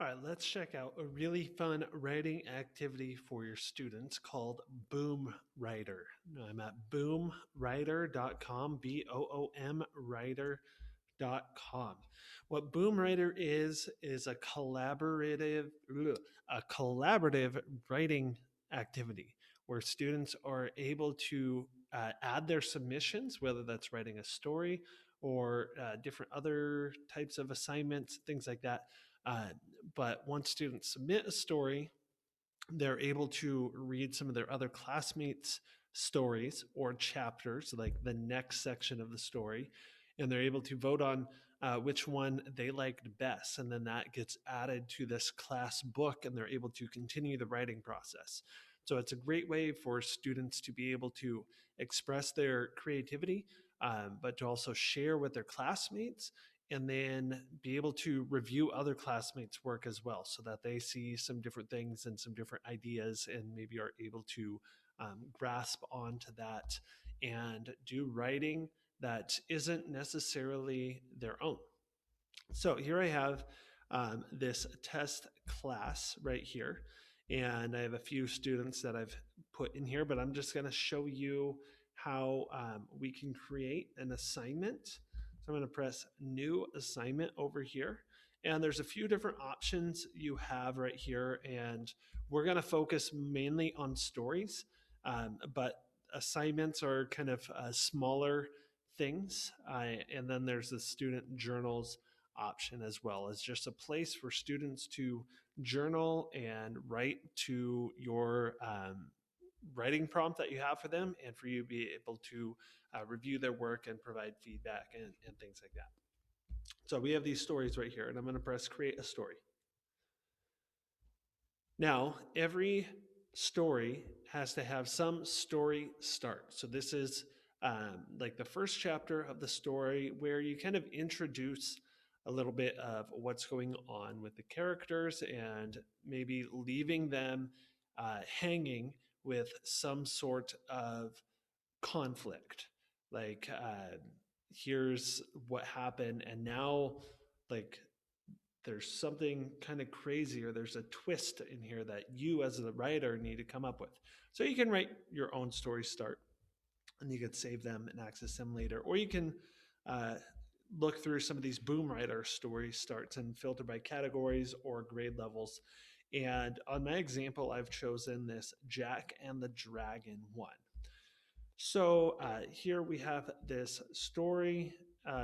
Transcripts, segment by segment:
All right, let's check out a really fun writing activity for your students called Boomwriter. I'm at boomwriter.com, BOOM writer.com. What Boomwriter is a collaborative writing activity where students are able to add their submissions, whether that's writing a story or different other types of assignments, things like that. Uh, but once students submit a story, they're able to read some of their other classmates' stories or chapters, like the next section of the story, and they're able to vote on which one they liked best. And then that gets added to this class book, and they're able to continue the writing process. So it's a great way for students to be able to express their creativity, but to also share with their classmates and then be able to review other classmates' work as well so that they see some different things and some different ideas and maybe are able to grasp onto that and do writing that isn't necessarily their own. So here I have this test class right here, and I have a few students that I've put in here, but I'm just going to show you how we can create an assignment. So I'm going to press new assignment over here, and there's a few different options you have right here, and we're going to focus mainly on stories, but assignments are kind of smaller things, and then there's the student journals option as well as just a place for students to journal and write to your writing prompt that you have for them and for you to be able to review their work and provide feedback and things like that. So we have these stories right here, and I'm going to press create a story. Now, every story has to have some story start. So this is like the first chapter of the story where you kind of introduce a little bit of what's going on with the characters and maybe leaving them hanging with some sort of conflict. Like, here's what happened, and now, like, there's something kind of crazy or there's a twist in here that you as the writer need to come up with. So you can write your own story start and you can save them and access them later. Or you can uh, look through some of these Boomwriter story starts and filter by categories or grade levels. And on my example, I've chosen this Jack and the Dragon one. So here we have this story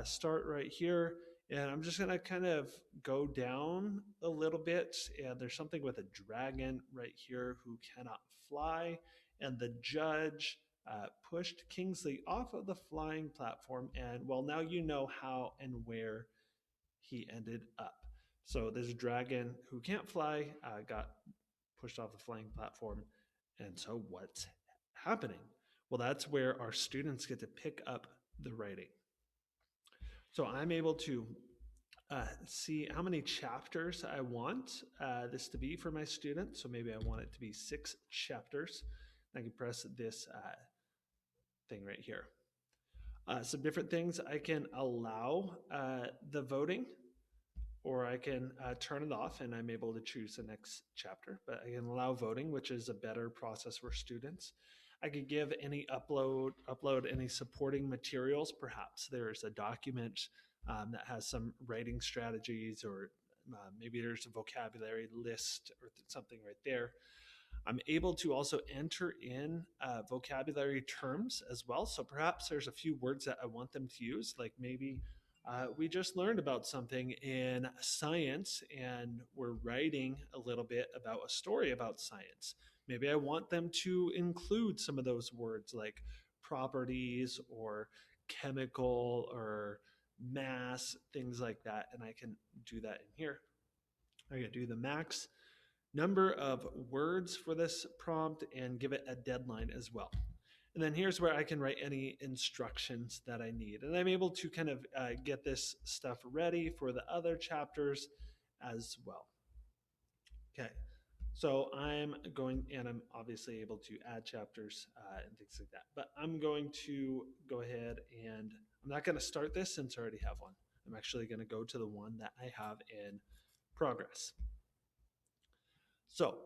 start right here. And I'm just going to kind of go down a little bit. And there's something with a dragon right here who cannot fly. And the judge pushed Kingsley off of the flying platform. And well, now you know how and where he ended up. So this dragon who can't fly got pushed off the flying platform. And so what's happening? Well, that's where our students get to pick up the writing. So I'm able to see how many chapters I want this to be for my students. So maybe I want it to be 6 chapters. I can press this thing right here. Some different things I can allow the voting, or I can turn it off and I'm able to choose the next chapter. But I can allow voting, which is a better process for students. I could give any upload any supporting materials. Perhaps there's a document that has some writing strategies, or maybe there's a vocabulary list or something right there. I'm able to also enter in vocabulary terms as well. So perhaps there's a few words that I want them to use, like maybe we just learned about something in science and we're writing a little bit about a story about science. Maybe I want them to include some of those words like properties or chemical or mass, things like that. And I can do that in here. I can do the max number of words for this prompt and give it a deadline as well. And then here's where I can write any instructions that I need. And I'm able to kind of get this stuff ready for the other chapters as well. Okay, so I'm going, and I'm obviously able to add chapters and things like that. But I'm going to go ahead and I'm not going to start this since I already have one. I'm actually going to go to the one that I have in progress. So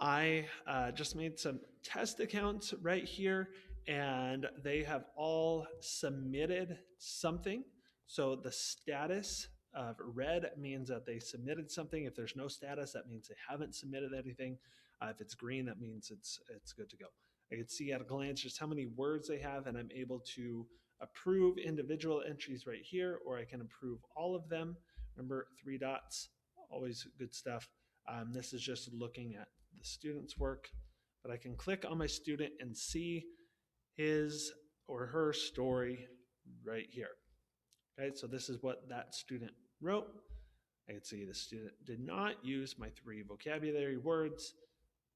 I just made some test accounts right here, and they have all submitted something. So the status of red means that they submitted something. If there's no status, that means they haven't submitted anything. If it's green, that means it's good to go. I can see at a glance just how many words they have, and I'm able to approve individual entries right here, or I can approve all of them. Remember, three dots, always good stuff. This is just looking at the student's work, but I can click on my student and see his or her story right here. Okay, so this is what that student wrote. I can see the student did not use my 3 vocabulary words,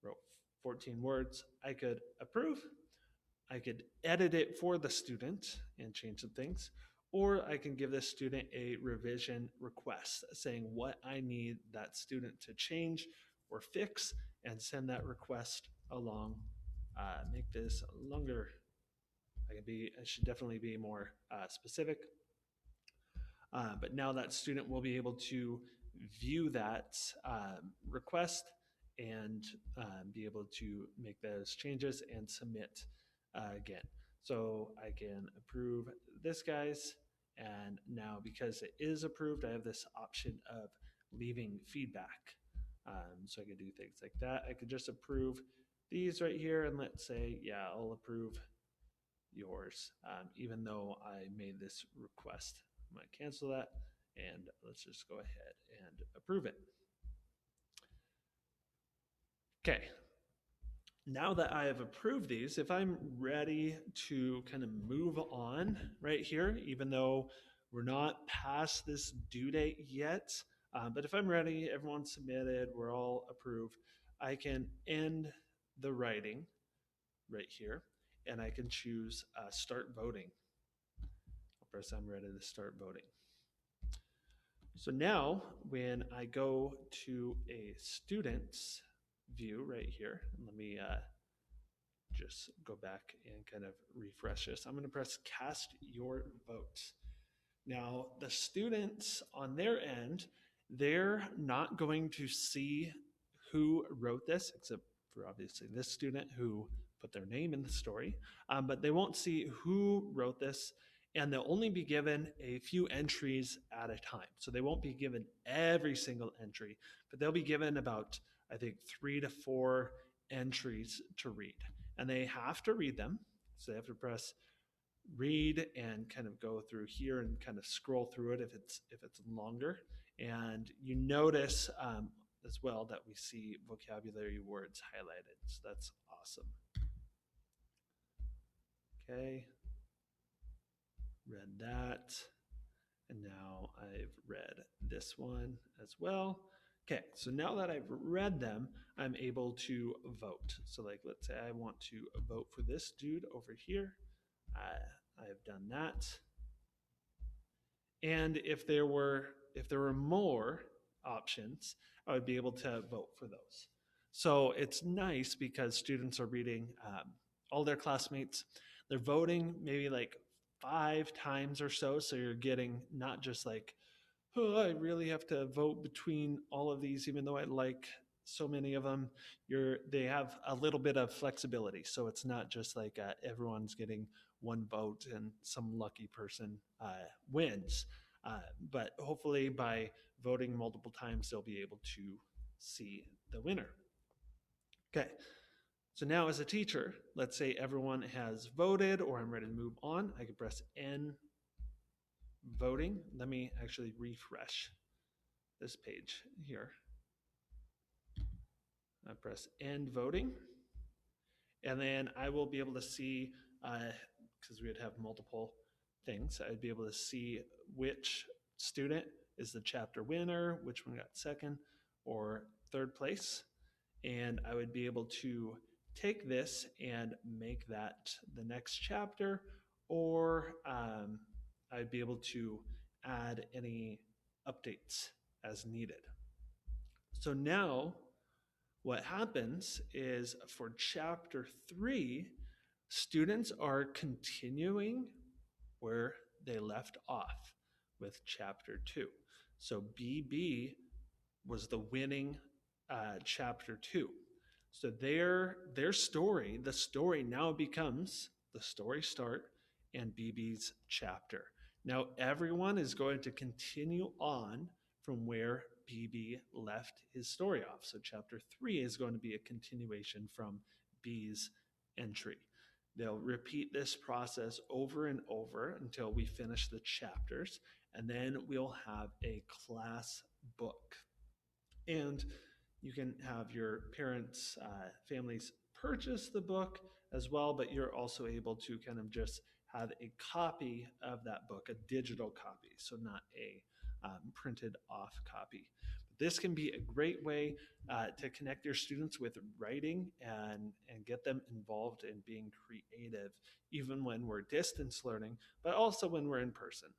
wrote 14 words. I could approve, I could edit it for the student and change some things, or I can give the student a revision request saying what I need that student to change or fix and send that request along. Make this longer. I should definitely be more specific. But now that student will be able to view that request and be able to make those changes and submit again. So I can approve this, guys. And now because it is approved, I have this option of leaving feedback. So I could do things like that. I could just approve these right here and let's say, yeah, I'll approve yours, even though I made this request. I'm going to cancel that and let's just go ahead and approve it. Okay. Now that I have approved these, if I'm ready to kind of move on right here, even though we're not past this due date yet, but if I'm ready, everyone's submitted, we're all approved, I can end the writing right here and I can choose start voting. I'll press I'm ready to start voting. So now when I go to a student's view right here, and let me just go back and kind of refresh this. I'm going to press cast your vote. Now the students on their end, they're not going to see who wrote this, except for obviously this student who put their name in the story, but they won't see who wrote this, and they'll only be given a few entries at a time. So they won't be given every single entry, but they'll be given about, I think, 3 to 4 entries to read. And they have to read them. So they have to press read and kind of go through here and kind of scroll through it if it's longer. And you notice as well that we see vocabulary words highlighted. So that's awesome. Okay, read that. And now I've read this one as well. Okay, so now that I've read them, I'm able to vote. So like, let's say I want to vote for this dude over here. I've done that. And if there were more options, I would be able to vote for those. So it's nice because students are reading all their classmates. They're voting maybe like 5 times or so. So you're getting not just like, oh, I really have to vote between all of these, even though I like so many of them. They have a little bit of flexibility, so it's not just like everyone's getting one vote and some lucky person wins. But hopefully, by voting multiple times, they'll be able to see the winner. Okay. So now, as a teacher, let's say everyone has voted, or I'm ready to move on. I can press N voting. Let me actually refresh this page here. I press end voting, and then I will be able to see, because we would have multiple things, I'd be able to see which student is the chapter winner, which one got second or third place, and I would be able to take this and make that the next chapter, or I'd be able to add any updates as needed. So now what happens is for chapter 3, students are continuing where they left off with chapter 2. So BB was the winning chapter 2. So their story, the story now becomes the story start and BB's chapter. Now everyone is going to continue on from where BB left his story off. So chapter 3 is going to be a continuation from B's entry. They'll repeat this process over and over until we finish the chapters, and then we'll have a class book. And you can have your parents, families purchase the book as well, but you're also able to kind of just have a copy of that book, a digital copy, so not a printed off copy. But this can be a great way to connect your students with writing and get them involved in being creative, even when we're distance learning, but also when we're in person.